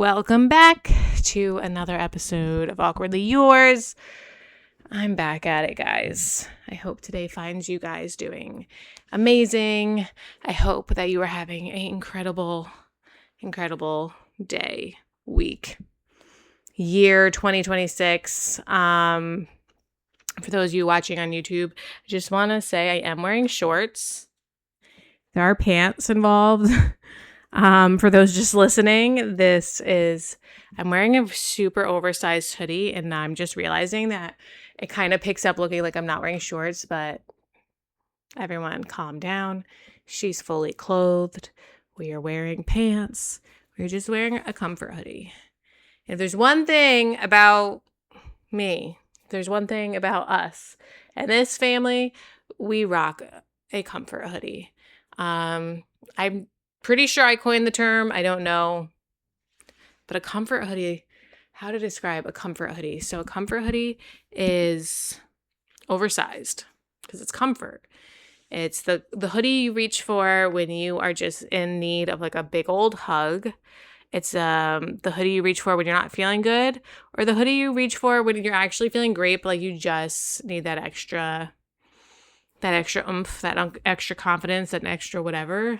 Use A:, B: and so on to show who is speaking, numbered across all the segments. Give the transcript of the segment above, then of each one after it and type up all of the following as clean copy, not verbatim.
A: Welcome back to another episode of Awkwardly Yours. I'm back at it, guys. I hope today finds you guys doing amazing. I hope that you are having an incredible day, week, year 2026. For those of you watching on YouTube, I just want to say I am wearing shorts. There are pants involved. For those just listening, I'm wearing a super oversized hoodie, and I'm just realizing that it kind of picks up looking like I'm not wearing shorts, but everyone calm down. She's fully clothed. We are wearing pants. We're just wearing a comfort hoodie. If there's one thing about me, there's one thing about us and this family, we rock a comfort hoodie. I'm pretty sure I coined the term. I don't know. But a comfort hoodie, how to describe a comfort hoodie? So a comfort hoodie is oversized because it's comfort. It's the hoodie you reach for when you are just in need of like a big old hug. It's the hoodie you reach for when you're not feeling good, or the hoodie you reach for when you're actually feeling great, but like you just need that extra oomph, that extra confidence, that extra whatever.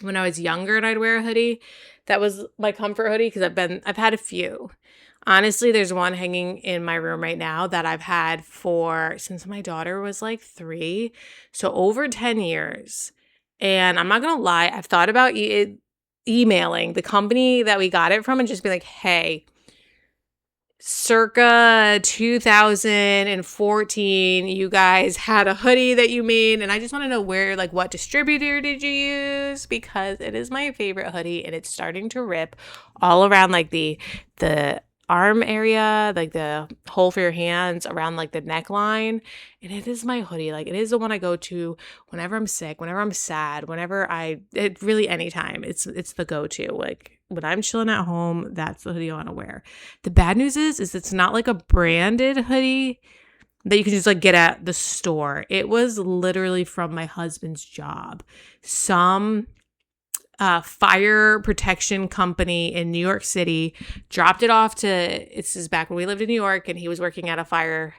A: When I was younger and I'd wear a hoodie, that was my comfort hoodie because I've had a few. Honestly, there's one hanging in my room right now that I've had since my daughter was like 3, so over 10 years. And I'm not going to lie, I've thought about emailing the company that we got it from and just be like, hey, circa 2014, you guys had a hoodie that you made, and I just want to know what distributor did you use, because it is my favorite hoodie and it's starting to rip all around like the arm area, like the hole for your hands around like the neckline. And it is my hoodie. Like, it is the one I go to whenever I'm sick, whenever I'm sad, really anytime. It's the go-to. Like, when I'm chilling at home, that's the hoodie I want to wear. The bad news is it's not like a branded hoodie that you can just like get at the store. It was literally from my husband's job. Some fire protection company in New York City dropped it off this is back when we lived in New York and he was working at a fire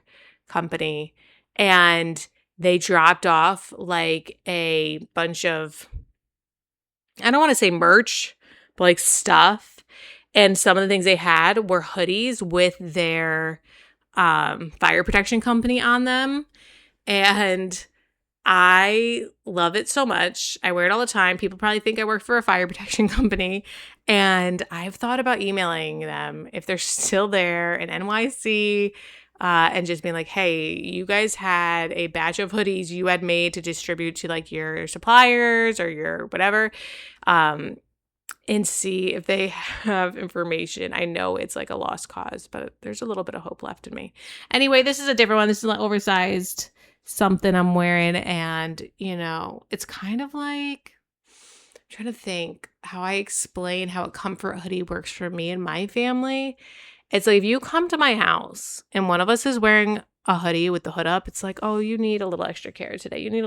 A: company, and they dropped off like a bunch of, I don't want to say merch, but like stuff. And some of the things they had were hoodies with their fire protection company on them. And I love it so much. I wear it all the time. People probably think I work for a fire protection company. And I've thought about emailing them if they're still there in NYC and just being like, hey, you guys had a batch of hoodies you had made to distribute to like your suppliers or your whatever, and see if they have information. I know it's like a lost cause, but there's a little bit of hope left in me. Anyway, this is a different one. This is an oversized something I'm wearing, and it's kind of like, I'm trying to think how I explain how a comfort hoodie works for me and my family. It's like if you come to my house and one of us is wearing a hoodie with the hood up, it's like, oh, you need a little extra care today. You need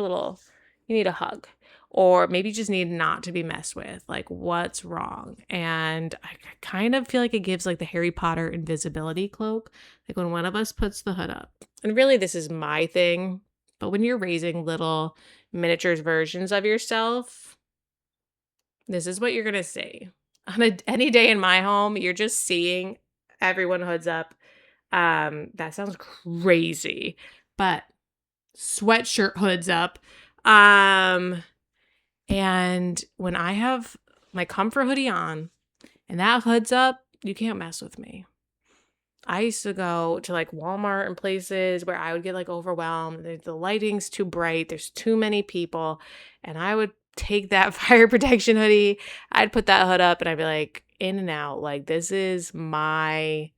A: a hug. Or maybe you just need not to be messed with. Like, what's wrong? And I kind of feel like it gives like the Harry Potter invisibility cloak. Like when one of us puts the hood up. And really, this is my thing. But when you're raising little miniatures versions of yourself, this is what you're going to see. On any day in my home, you're just seeing everyone hoods up. That sounds crazy. But sweatshirt hoods up. And when I have my comfort hoodie on and that hood's up, you can't mess with me. I used to go to like Walmart and places where I would get like overwhelmed. The lighting's too bright. There's too many people. And I would take that fire protection hoodie. I'd put that hood up and I'd be like in and out. Like, this is my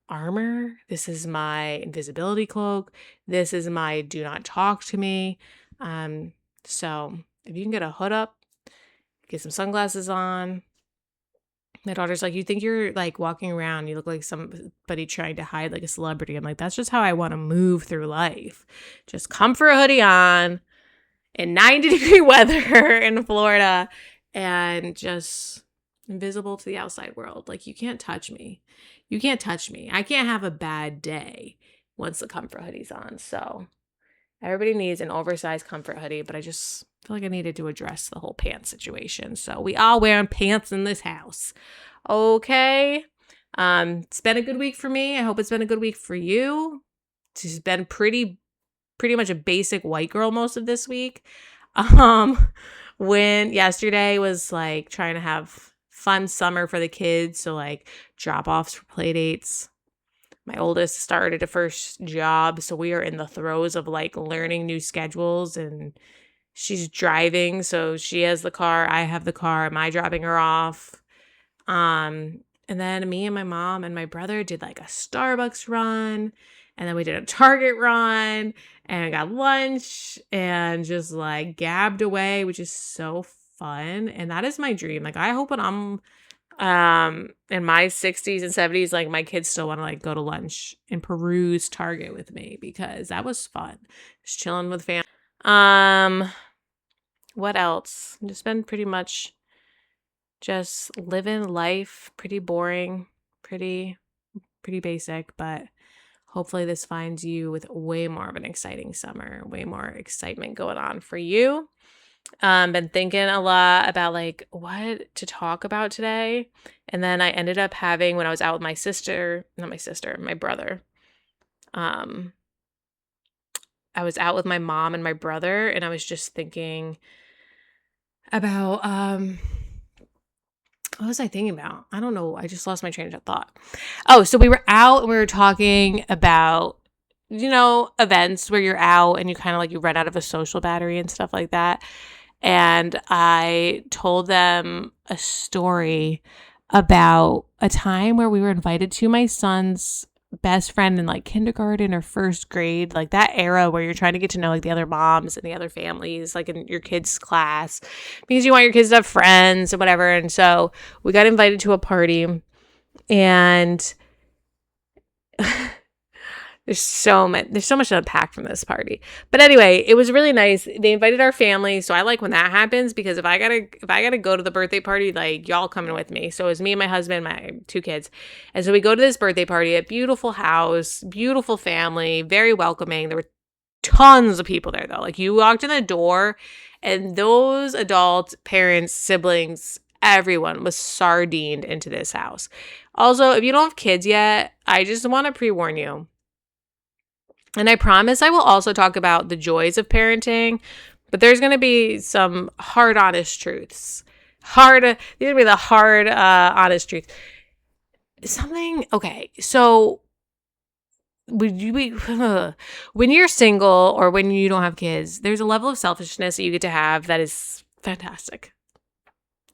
A: armor. This is my invisibility cloak. This is my do not talk to me. So if you can get a hood up, get some sunglasses on. My daughter's like, you think you're like walking around, you look like somebody trying to hide like a celebrity. I'm like, that's just how I want to move through life. Just comfort hoodie on in 90-degree weather in Florida and just invisible to the outside world. Like, you can't touch me. You can't touch me. I can't have a bad day once the comfort hoodie's on. So everybody needs an oversized comfort hoodie, but I just feel like I needed to address the whole pants situation. So we all wearing pants in this house. Okay. It's been a good week for me. I hope it's been a good week for you. It's been pretty much a basic white girl most of this week. When yesterday was like trying to have fun summer for the kids, so like drop offs for play dates. My oldest started a first job, so we are in the throes of like learning new schedules, and she's driving, so she has the car, I have the car, am I dropping her off? And then me and my mom and my brother did like a Starbucks run, and then we did a Target run, and got lunch, and just like gabbed away, which is so fun. And that is my dream. Like, I hope when I'm in my 60s and 70s, like my kids still want to like go to lunch and peruse Target with me, because that was fun. Just chilling with family. What else? Just been pretty much just living life, pretty boring, pretty basic, but hopefully this finds you with way more of an exciting summer, way more excitement going on for you. Been thinking a lot about like what to talk about today. And then I ended up having, when I was out with my brother. I was out with my mom and my brother, and I was just thinking about what was I thinking about? I don't know. I just lost my train of thought. Oh, so we were out and we were talking about, events where you're out and you kind of like you run out of a social battery and stuff like that. And I told them a story about a time where we were invited to my son's best friend in like kindergarten or first grade, like that era where you're trying to get to know like the other moms and the other families, like in your kids' class, because you want your kids to have friends and whatever. And so we got invited to a party, and there's so much to unpack from this party. But anyway, it was really nice. They invited our family, so I like when that happens, because if I gotta go to the birthday party, like y'all coming with me. So it was me and my husband, my two kids. And so we go to this birthday party, a beautiful house, beautiful family, very welcoming. There were tons of people there though. Like, you walked in the door and those adults, parents, siblings, everyone was sardined into this house. Also, if you don't have kids yet, I just want to pre-warn you. And I promise I will also talk about the joys of parenting, but there's going to be some hard, honest truths. These are going to be the hard, honest truths. Okay, so when you're single or when you don't have kids, there's a level of selfishness that you get to have that is fantastic.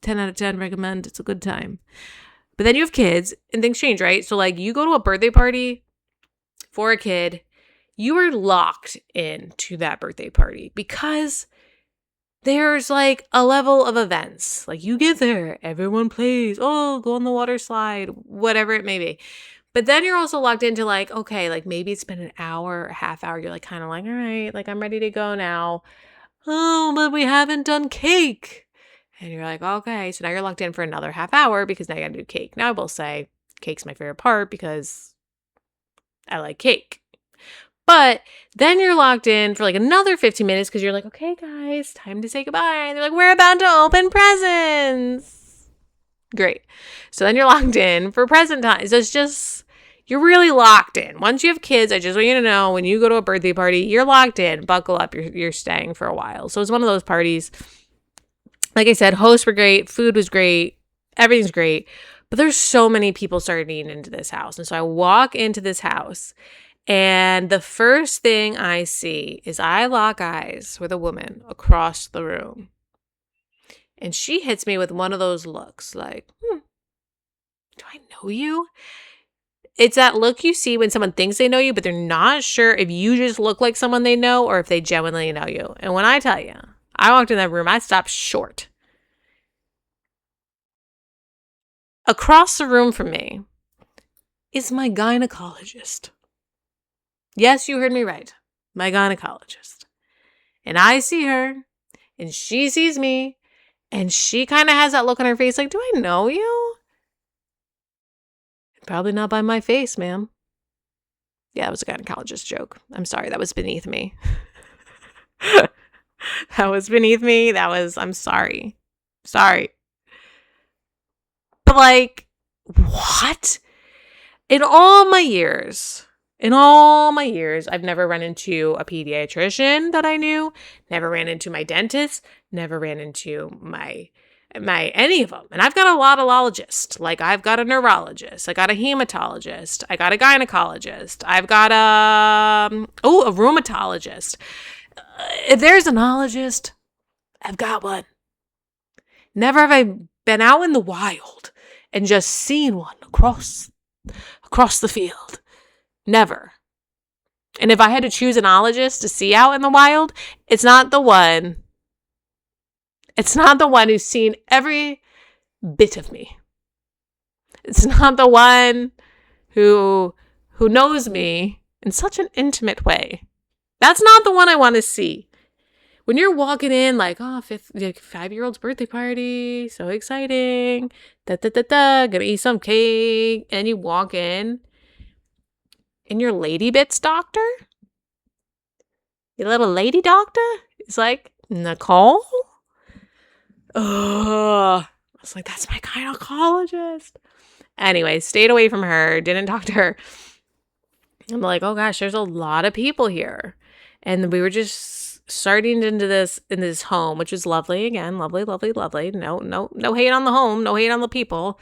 A: 10 out of 10 recommend. It's a good time. But then you have kids and things change, right? So like, you go to a birthday party for a kid, you are locked into that birthday party because there's like a level of events. Like, you get there, everyone plays, go on the water slide, whatever it may be. But then you're also locked into like, okay, like maybe it's been an hour or a half hour. You're like kind of like, all right, like I'm ready to go now. Oh, but we haven't done cake. And you're like, okay. So now you're locked in for another half hour because now you got to do cake. Now I will say cake's my favorite part because I like cake. But then you're locked in for like another 15 minutes because you're like, okay, guys, time to say goodbye. And they're like, we're about to open presents. Great. So then you're locked in for present time. So it's just, you're really locked in. Once you have kids, I just want you to know, when you go to a birthday party, you're locked in. Buckle up. You're staying for a while. So it's one of those parties. Like I said, hosts were great. Food was great. Everything's great. But there's so many people starting into this house. And so I walk into this house, and the first thing I see is I lock eyes with a woman across the room. And she hits me with one of those looks like, do I know you? It's that look you see when someone thinks they know you, but they're not sure if you just look like someone they know or if they genuinely know you. And when I tell you, I walked in that room, I stopped short. Across the room from me is my gynecologist. Yes, you heard me right. My gynecologist. And I see her, and she sees me, And she kind of has that look on her face like, do I know you? Probably not by my face, ma'am. Yeah, it was a gynecologist joke. I'm sorry. That was beneath me. That was beneath me. I'm sorry. Sorry. But like, what? In all my years, I've never run into a pediatrician that I knew, never ran into my dentist, never ran into my any of them. And I've got a lot of logists. Like I've got a neurologist, I got a hematologist, I got a gynecologist, I've got a rheumatologist. If there's an ologist, I've got one. Never have I been out in the wild and just seen one across the field. Never. And if I had to choose an ologist to see out in the wild, it's not the one who's seen every bit of me. It's not the one who knows me in such an intimate way. That's not the one I want to see. When you're walking in like, 5-year-old's birthday party, so exciting, gonna eat some cake, and you walk in, and your lady bits doctor, your little lady doctor, is like, Nicole? I was like, that's my gynecologist. Anyway, stayed away from her, didn't talk to her. I'm like, oh gosh, there's a lot of people here. And we were just starting into this home, which is lovely. Again, lovely, lovely, lovely. No hate on the home, no hate on the people.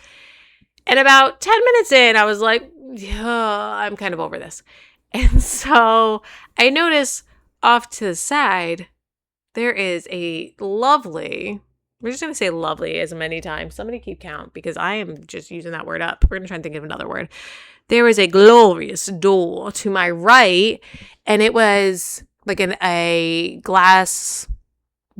A: And about 10 minutes in, I was like, yeah, I'm kind of over this. And so I notice off to the side, there is a lovely, we're just going to say lovely as many times. Somebody keep count because I am just using that word up. We're going to try and think of another word. There is a glorious door to my right, and it was like a glass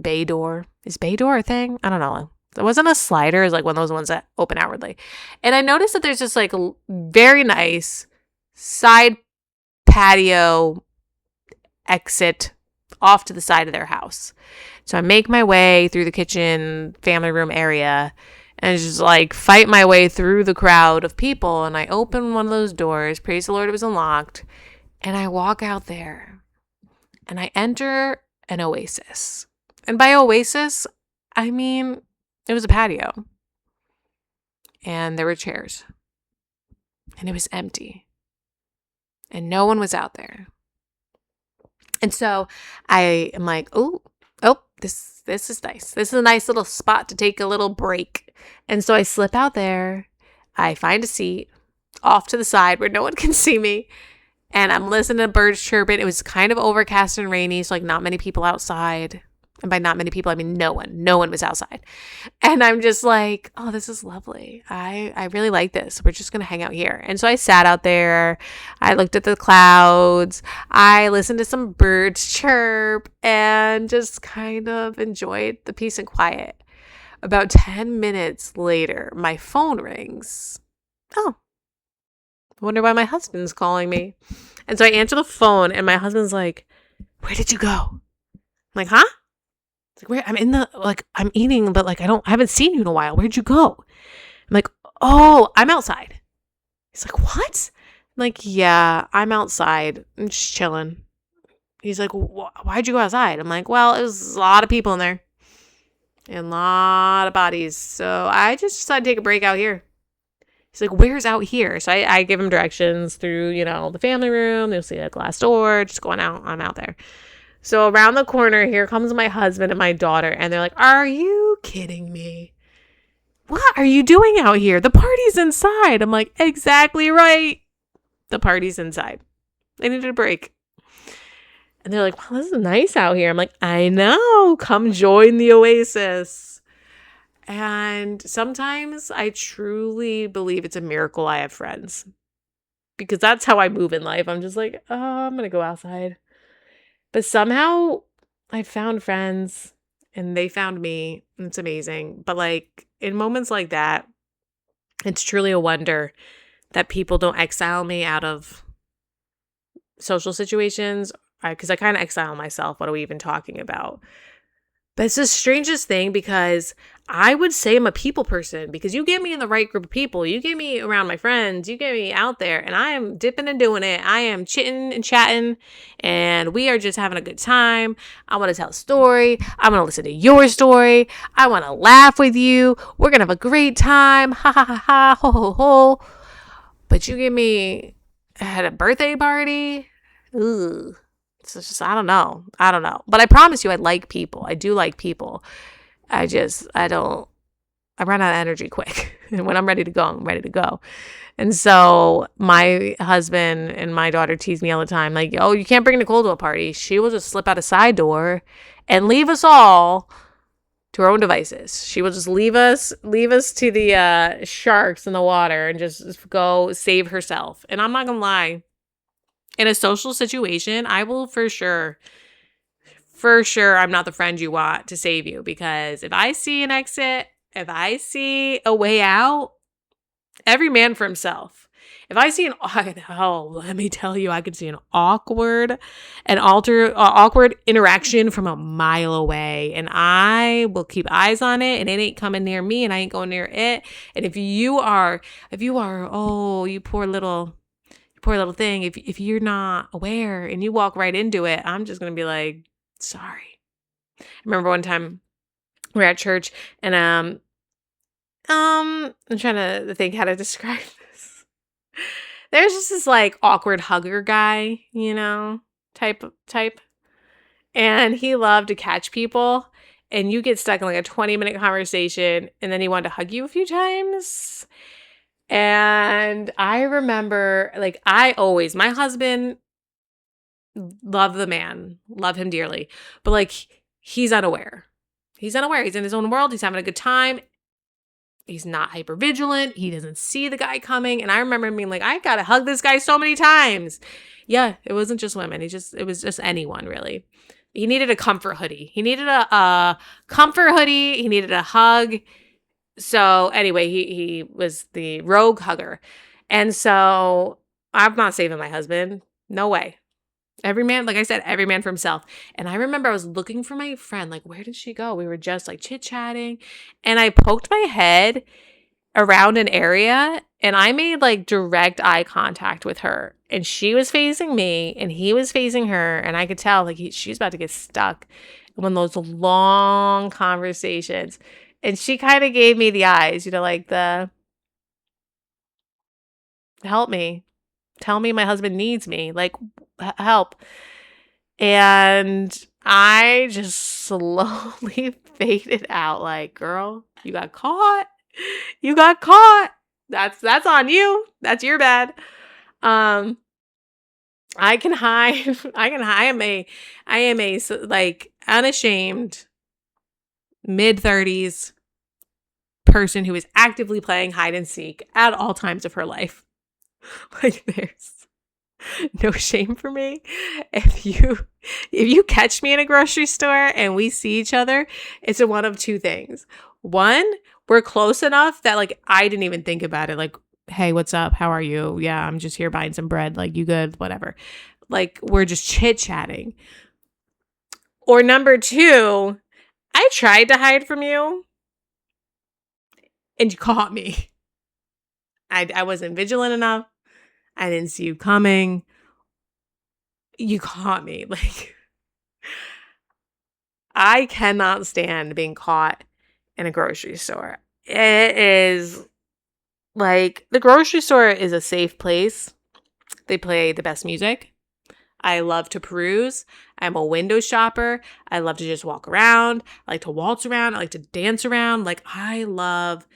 A: bay door. Is bay door a thing? I don't know. It wasn't a slider. It was like one of those ones that open outwardly. And I noticed that there's just like a very nice side patio exit off to the side of their house. So I make my way through the kitchen, family room area, and just like fight my way through the crowd of people. And I open one of those doors. Praise the Lord, it was unlocked. And I walk out there and I enter an oasis. And by oasis, I mean, it was a patio. And there were chairs. And it was empty. And no one was out there. And so I am like, oh, this is nice. This is a nice little spot to take a little break. And so I slip out there. I find a seat off to the side where no one can see me. And I'm listening to birds chirping. It was kind of overcast and rainy, so like not many people outside. And by not many people, I mean no one. No one was outside. And I'm just like, oh, this is lovely. I really like this. We're just going to hang out here. And so I sat out there. I looked at the clouds. I listened to some birds chirp and just kind of enjoyed the peace and quiet. About 10 minutes later, my phone rings. Oh, I wonder why my husband's calling me. And so I answer the phone and my husband's like, where did you go? I'm like, huh? It's like, where? I'm eating, but like, I haven't seen you in a while. Where'd you go? I'm like, oh, I'm outside. He's like, what? I'm like, yeah, I'm outside. I'm just chilling. He's like, why'd you go outside? I'm like, well, it was a lot of people in there and a lot of bodies. So I just decided to take a break out here. He's like, where's out here? So I give him directions through, the family room. You'll see a glass door, just going out. I'm out there. So around the corner, here comes my husband and my daughter. And they're like, are you kidding me? What are you doing out here? The party's inside. I'm like, exactly right. The party's inside. I needed a break. And they're like, wow, this is nice out here. I'm like, I know. Come join the oasis. And sometimes I truly believe it's a miracle I have friends. Because that's how I move in life. I'm just like, oh, I'm going to go outside. But somehow I found friends and they found me. And it's amazing. But like in moments like that, it's truly a wonder that people don't exile me out of social situations. Because I kind of exile myself. What are we even talking about? But it's the strangest thing because I would say I'm a people person because you get me in the right group of people. You get me around my friends. You get me out there and I am dipping and doing it. I am chitting and chatting and we are just having a good time. I want to tell a story. I want to listen to your story. I want to laugh with you. We're going to have a great time. Ha ha ha ha. Ho ho ho. But you get me at a birthday party. Ooh. It's just, I don't know. But I promise you, I like people. I do like people. I run out of energy quick. And when I'm ready to go, I'm ready to go. And so my husband and my daughter tease me all the time. Like, oh, you can't bring Nicole to a party. She will just slip out a side door and leave us all to our own devices. She will just leave us to the sharks in the water and just go save herself. And I'm not going to lie. In a social situation, I will for sure, I'm not the friend you want to save you because if I see an exit, if I see a way out, every man for himself. If I see let me tell you, I could see an awkward interaction from a mile away, and I will keep eyes on it, and it ain't coming near me, and I ain't going near it. And if you are, oh, you poor little thing, if you're not aware and you walk right into it, I'm just going to be like, sorry. I remember one time we were at church and I'm trying to think how to describe this. There's just this like awkward hugger guy, type. And he loved to catch people and you get stuck in like a 20-minute conversation and then he wanted to hug you a few times. And I remember, like, my husband, love him dearly, but like, he's unaware. He's in his own world. He's having a good time. He's not hyper vigilant. He doesn't see the guy coming. And I remember him being like, I gotta hug this guy so many times. Yeah, it wasn't just women. It was just anyone really. He needed a comfort hoodie. He needed a comfort hoodie. He needed a hug. So anyway, he was the rogue hugger. And so I'm not saving my husband. No way. Every man, like I said, every man for himself. And I remember I was looking for my friend. Like, where did she go? We were just like chit-chatting. And I poked my head around an area and I made like direct eye contact with her. And she was facing me and he was facing her. And I could tell like she's about to get stuck in one of those long conversations. And she kind of gave me the eyes, like the help me, tell me my husband needs me, like help. And I just slowly faded out like, girl, you got caught. That's on you. That's your bad. I can hide. I am a like unashamed mid-30s person who is actively playing hide and seek at all times of her life. Like there's no shame for me. If you catch me in a grocery store and we see each other, it's a one of two things. One, we're close enough that like I didn't even think about it. Like, hey, what's up? How are you? Yeah, I'm just here buying some bread. Like, you good? Whatever. Like, we're just chit-chatting. Or number two, I tried to hide from you and you caught me. I wasn't vigilant enough. I didn't see you coming. You caught me. Like, I cannot stand being caught in a grocery store. It is like, the grocery store is a safe place. They play the best music. I love to peruse. I'm a window shopper. I love to just walk around. I like to waltz around. I like to dance around. Like, I love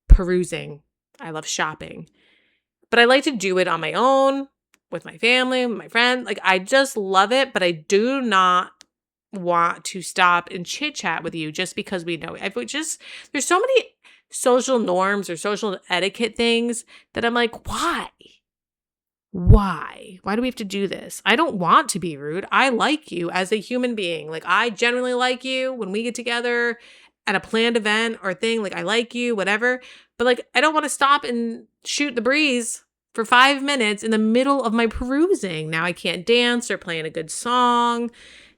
A: perusing. I love shopping. But I like to do it on my own, with my family, with my friends. Like, I just love it, but I do not want to stop and chit chat with you just because we know it. There's so many social norms or social etiquette things that I'm like, why? Why? Why do we have to do this? I don't want to be rude. I like you as a human being. Like, I genuinely like you when we get together at a planned event or thing. Like, I like you, whatever. But like, I don't want to stop and shoot the breeze for 5 minutes in the middle of my perusing. Now I can't dance or play in a good song.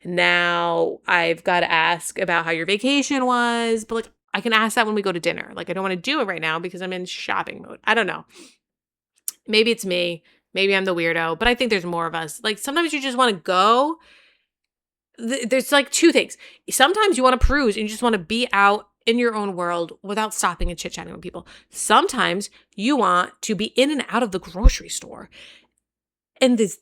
A: Now I've got to ask about how your vacation was, but like I can ask that when we go to dinner. Like I don't want to do it right now because I'm in shopping mode. I don't know. Maybe it's me. Maybe I'm the weirdo, but I think there's more of us. Like sometimes you just want to go. There's like two things. Sometimes you want to peruse and you just want to be out in your own world without stopping and chit-chatting with people. Sometimes you want to be in and out of the grocery store. And this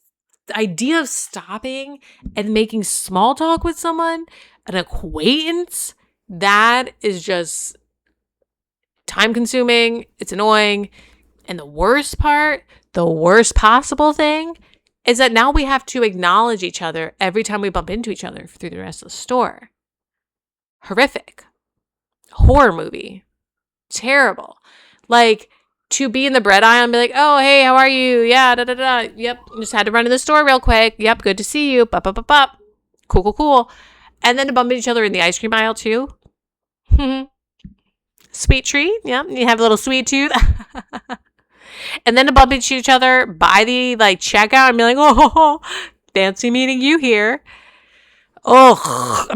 A: idea of stopping and making small talk with someone, an acquaintance, that is just time consuming. It's annoying. And the worst part, the worst possible thing, is that now we have to acknowledge each other every time we bump into each other through the rest of the store. Horrific. Horror movie. Terrible. Like, to be in the bread aisle and be like, oh, hey, how are you? Yeah, da da da. Yep, just had to run to the store real quick. Yep, good to see you. Bop, bop, bop, bop. Cool, cool, cool. And then to bump into each other in the ice cream aisle, too. Sweet treat. Yep, you have a little sweet tooth. And then to bump into each other by the like checkout and be like, oh, fancy meeting you here. Oh,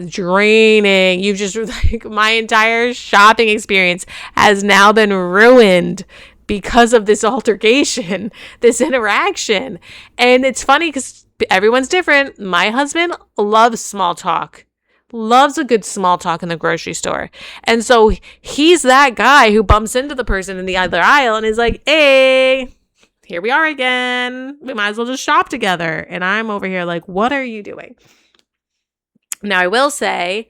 A: draining. You've just like my entire shopping experience has now been ruined because of this altercation, this interaction. And it's funny because everyone's different. My husband loves small talk. Loves a good small talk in the grocery store. And so he's that guy who bumps into the person in the other aisle and is like, hey, here we are again. We might as well just shop together. And I'm over here like, what are you doing? Now, I will say,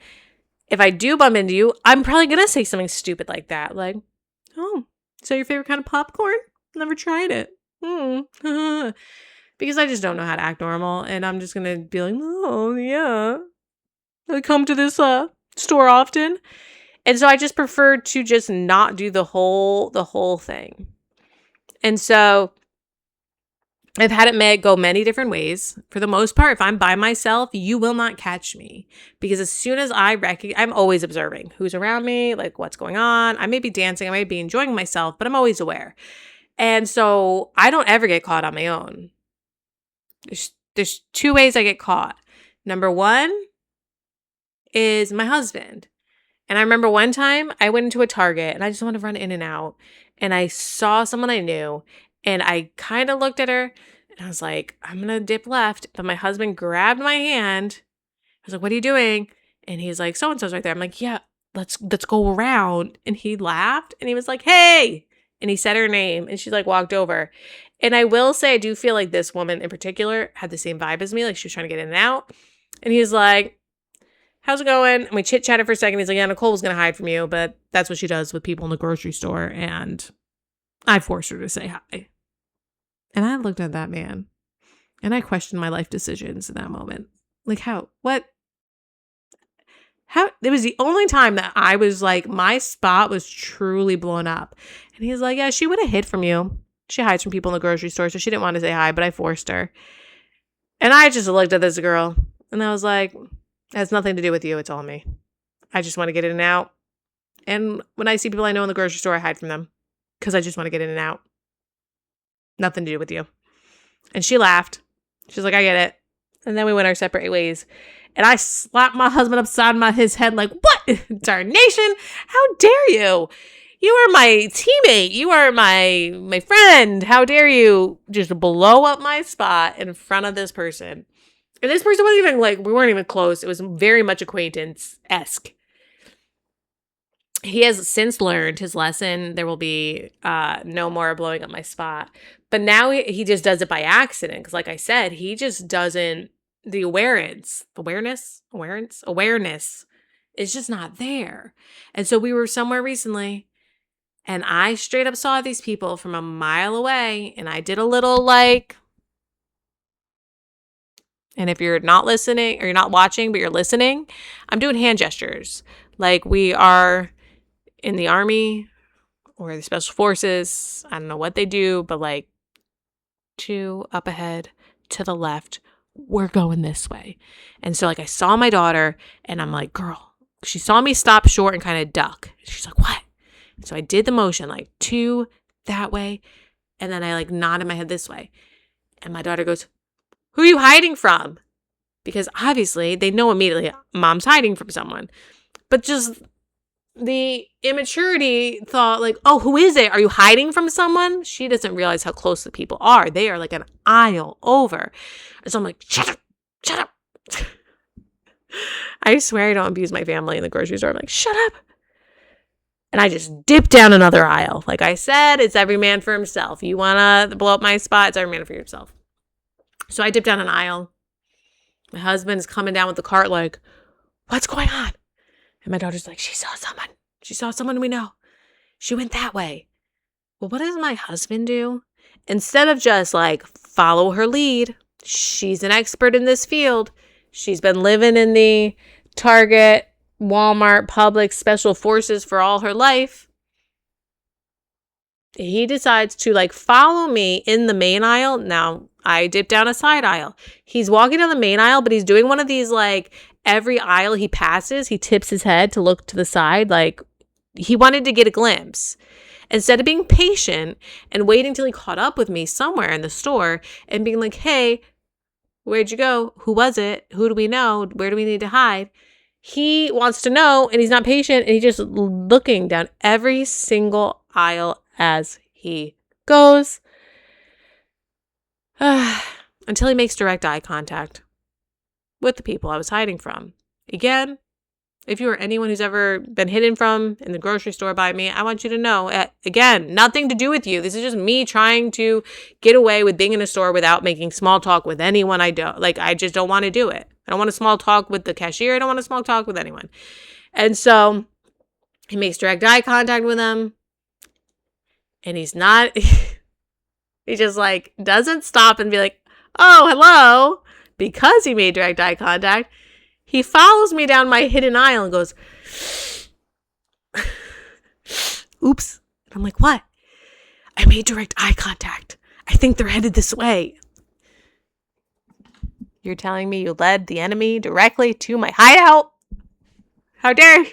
A: if I do bump into you, I'm probably going to say something stupid like that. Like, oh, so your favorite kind of popcorn? Never tried it. Because I just don't know how to act normal. And I'm just going to be like, oh, yeah. I come to this store often. And so I just prefer to just not do the whole thing. And so I've had it go many different ways. For the most part, if I'm by myself, you will not catch me. Because as soon as I'm always observing who's around me, like what's going on. I may be dancing, I may be enjoying myself, but I'm always aware. And so I don't ever get caught on my own. There's two ways I get caught. Number one is my husband. And I remember one time I went into a Target and I just wanted to run in and out. And I saw someone I knew and I kind of looked at her and I was like, I'm going to dip left. But my husband grabbed my hand. I was like, what are you doing? And he's like, so-and-so's right there. I'm like, yeah, let's go around. And he laughed and he was like, hey. And he said her name and she like walked over. And I will say, I do feel like this woman in particular had the same vibe as me. Like she was trying to get in and out. And he's like, how's it going? And we chit-chatted for a second. He's like, yeah, Nicole was going to hide from you, but that's what she does with people in the grocery store. And I forced her to say hi. And I looked at that man and I questioned my life decisions in that moment. Like how? It was the only time that I was like, my spot was truly blown up. And he's like, yeah, she would have hid from you. She hides from people in the grocery store, so she didn't want to say hi, but I forced her. And I just looked at this girl and I was like, it has nothing to do with you. It's all me. I just want to get in and out. And when I see people I know in the grocery store, I hide from them because I just want to get in and out. Nothing to do with you. And she laughed. She's like, I get it. And then we went our separate ways. And I slapped my husband upside his head like, what? Darnation? How dare you? You are my teammate. You are my friend. How dare you just blow up my spot in front of this person? And this person wasn't even like, we weren't even close. It was very much acquaintance-esque. He has since learned his lesson. There will be no more blowing up my spot. But now he just does it by accident. Because like I said, he just doesn't, the awareness is just not there. And so we were somewhere recently and I straight up saw these people from a mile away and I did a little like, and if you're not listening or you're not watching, but you're listening, I'm doing hand gestures. Like we are in the army or the special forces. I don't know what they do, but like 2 up ahead, to the left, we're going this way. And so like I saw my daughter and I'm like, girl, she saw me stop short and kind of duck. She's like, what? So I did the motion like 2 that way. And then I like nodded my head this way. And my daughter goes, who are you hiding from? because obviously they know immediately mom's hiding from someone. But just the immaturity thought like, oh, who is it? Are you hiding from someone? She doesn't realize how close the people are. They are like an aisle over. And so I'm like, shut up, shut up. I swear I don't abuse my family in the grocery store. I'm like, shut up. And I just dip down another aisle. Like I said, it's every man for himself. You want to blow up my spot, it's every man for yourself. So I dip down an aisle. My husband's coming down with the cart like, what's going on? And my daughter's like, she saw someone. She saw someone we know. She went that way. Well, what does my husband do? Instead of just like follow her lead, she's an expert in this field. She's been living in the Target, Walmart, Publix, Special Forces for all her life. He decides to like follow me in the main aisle. Now, I dip down a side aisle. He's walking down the main aisle, but he's doing one of these like every aisle he passes, he tips his head to look to the side. Like he wanted to get a glimpse. Instead of being patient and waiting till he caught up with me somewhere in the store and being like, hey, where'd you go? Who was it? Who do we know? Where do we need to hide? He wants to know, and he's not patient, and he's just looking down every single aisle as he goes until he makes direct eye contact with the people I was hiding from. Again, if you are anyone who's ever been hidden from in the grocery store by me, I want you to know, again, nothing to do with you. This is just me trying to get away with being in a store without making small talk with anyone I don't. Like, I just don't want to do it. I don't want to small talk with the cashier. I don't want to small talk with anyone. And so he makes direct eye contact with them. And he's not, he just like doesn't stop and be like, oh, hello. Because he made direct eye contact, he follows me down my hidden aisle and goes, oops. And I'm like, what? I made direct eye contact. I think they're headed this way. You're telling me you led the enemy directly to my hideout? How dare you?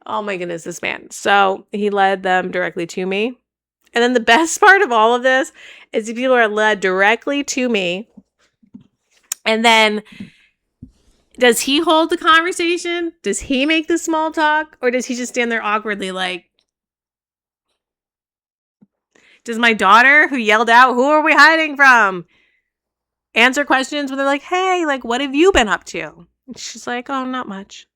A: Oh my goodness, this man. So he led them directly to me. And then the best part of all of this is the people are led directly to me. And then, does he hold the conversation? Does he make the small talk? Or does he just stand there awkwardly like, does my daughter who yelled out, who are we hiding from, answer questions when they're like, hey, like, what have you been up to? And she's like, oh, not much.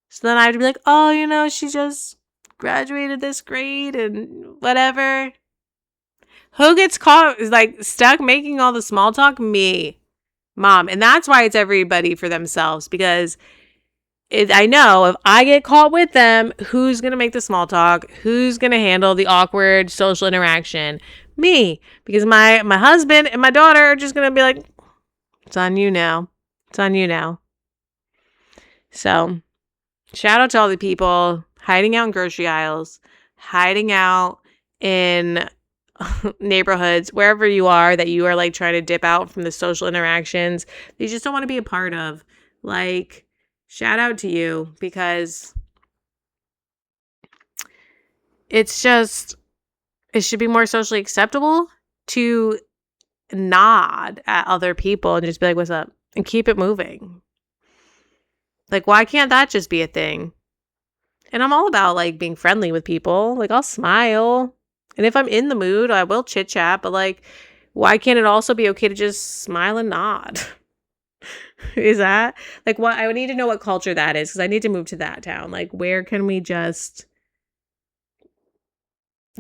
A: So then I have to be like, oh, you know, she just graduated this grade and whatever. Who gets caught, is like stuck making all the small talk? Me. Mom. And that's why it's everybody for themselves, because I know if I get caught with them, who's going to make the small talk? Who's going to handle the awkward social interaction? Me. Because my husband and my daughter are just going to be like, it's on you now. It's on you now. So shout out to all the people hiding out in grocery aisles, hiding out in neighborhoods, wherever you are, that you are like trying to dip out from the social interactions that you just don't want to be a part of. Like, shout out to you, because it's just, it should be more socially acceptable to nod at other people and just be like, what's up? And keep it moving. Like, why can't that just be a thing? And I'm all about like being friendly with people. Like, I'll smile. And if I'm in the mood, I will chit chat, but like, why can't it also be okay to just smile and nod? Is that like what I would need to know what culture that is, because I need to move to that town. Like, where can we just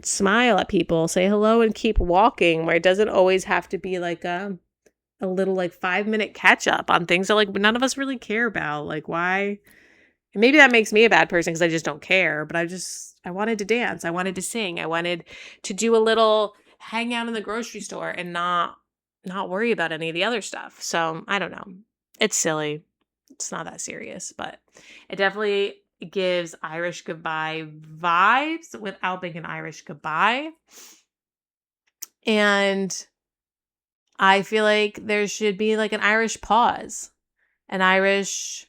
A: smile at people, say hello, and keep walking, where it doesn't always have to be like a little like 5-minute catch up on things that like none of us really care about. Like, why? And maybe that makes me a bad person because I just don't care, but I wanted to dance. I wanted to sing. I wanted to do a little hang out in the grocery store and not worry about any of the other stuff. So I don't know. It's silly. It's not that serious, but it definitely gives Irish goodbye vibes without being an Irish goodbye. And I feel like there should be like an Irish pause, an Irish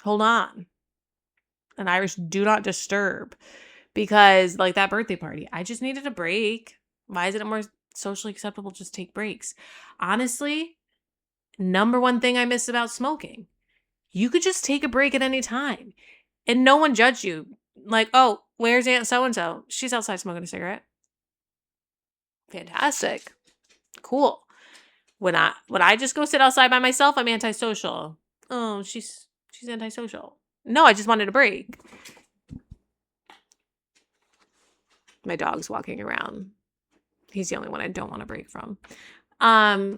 A: hold on, an Irish do not disturb, because like that birthday party, I just needed a break. Why is it more socially acceptable, just take breaks. Honestly, number one thing I miss about smoking, you could just take a break at any time and no one judged you. Like, oh, where's Aunt so-and-so? She's outside smoking a cigarette. Fantastic. Cool. When I just go sit outside by myself, I'm antisocial. Oh, she's antisocial. No, I just wanted a break. My dog's walking around. He's the only one I don't want a break from. I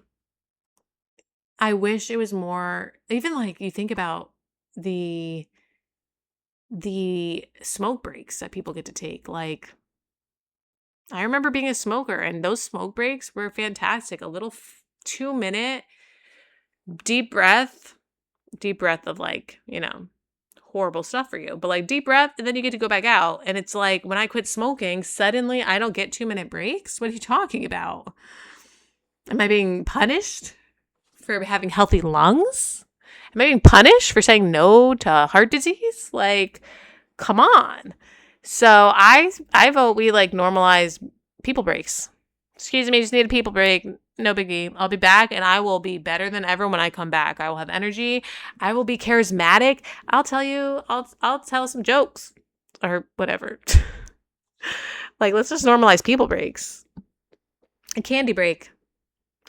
A: wish it was more, even like you think about the smoke breaks that people get to take. Like, I remember being a smoker and those smoke breaks were fantastic. A little 2-minute deep breath of like, horrible stuff for you, but like deep breath, and then you get to go back out. And it's like, when I quit smoking, suddenly I don't get 2-minute breaks. What are you talking about? Am I being punished for having healthy lungs? Am I being punished for saying no to heart disease? Like, come on. So I vote we like normalize people breaks. Excuse me, just need a people break. No biggie. I'll be back and I will be better than ever when I come back. I will have energy. I will be charismatic. I'll tell some jokes or whatever. Like, let's just normalize people breaks. A candy break.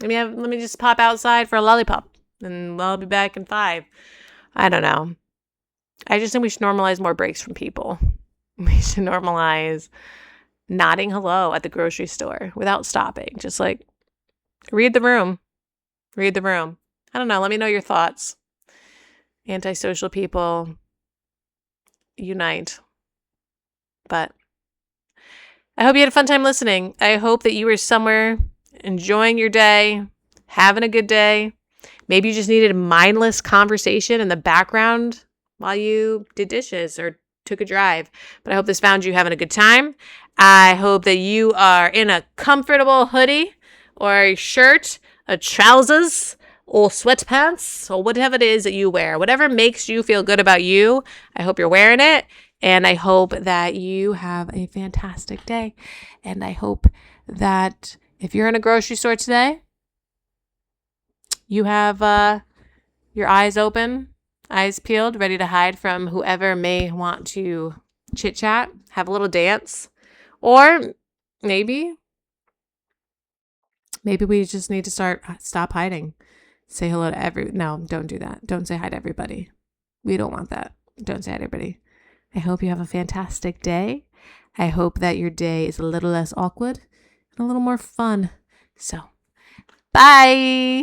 A: Let me just pop outside for a lollipop and I'll be back in 5. I don't know. I just think we should normalize more breaks from people. We should normalize nodding hello at the grocery store without stopping. Just like, read the room. Read the room. I don't know. Let me know your thoughts. Antisocial people, unite. But I hope you had a fun time listening. I hope that you were somewhere enjoying your day, having a good day. Maybe you just needed a mindless conversation in the background while you did dishes or took a drive. But I hope this found you having a good time. I hope that you are in a comfortable hoodie or a shirt, a trousers, or sweatpants, or whatever it is that you wear. Whatever makes you feel good about you, I hope you're wearing it. And I hope that you have a fantastic day. And I hope that if you're in a grocery store today, you have your eyes open, eyes peeled, ready to hide from whoever may want to chit-chat, have a little dance. Or maybe we just need to stop hiding. Say hello to no, don't do that. Don't say hi to everybody. We don't want that. Don't say hi to everybody. I hope you have a fantastic day. I hope that your day is a little less awkward and a little more fun. So, bye.